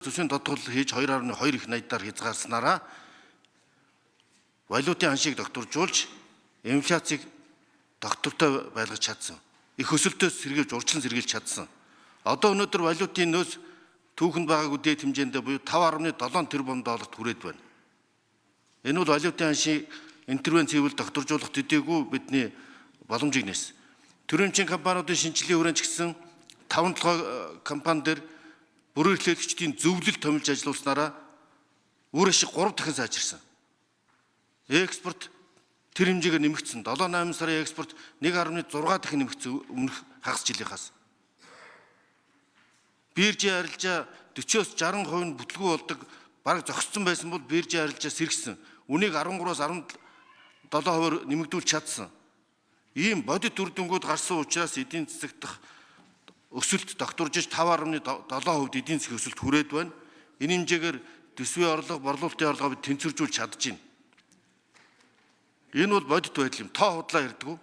Төсвийн дотгол хийж 2.2 их найдаар хязгаарснараа валютын ханшийг докторжуулж инфляцийг доктортой байлгаж чадсан. Их өсөлтөөс сэргийлж урьдчилан сэргийлж чадсан. Одоо өнөөдөр валютын нөөц түүхэнд байгаагүй дээд хэмжээндээ буюу 5.7 тэрбум долларт хүрээд байна. Энэ бол валютын ханшийг интервенц хийвэл докторжуулах төдийгүй бидний боломжийг нээсэн. Төрөмчийн компаниудын шинжилгээ хүрээнд ч гэсэн 5-7 компани дээр бүрэн эрхлүүлэгчдийн зөвлөл томилж ажиллуулснараа үр ашиг 3 дахин сайжирсан. Экспорт тэр хэмжээгээр нэмэгдсэн. 7-8 сарын экспорт 1.6 дахин нэмэгдсэн өмнөх хагас жилийнхаас. Биржийн арилжаа 40-60% нь бүтлгүй болдог бараг зогссон байсан бол биржийн арилжаа сэргсэн. Үнийг 13-аас 17% нэмэгдүүлж чадсан. Ийм бодит үр дүнгууд гарсан учраас эдийн засаг дахь өсөлт докторжиж 5.7% эдийн засгийн өсөлт хүрээд байна. Энэ хэмжээгээр төсвийн орлого, борлуулалтын орлогоо бид тэнцвэржүүлж чадж байна. Энэ бол бодит байдал юм. Тоо худлаа ярьдаг.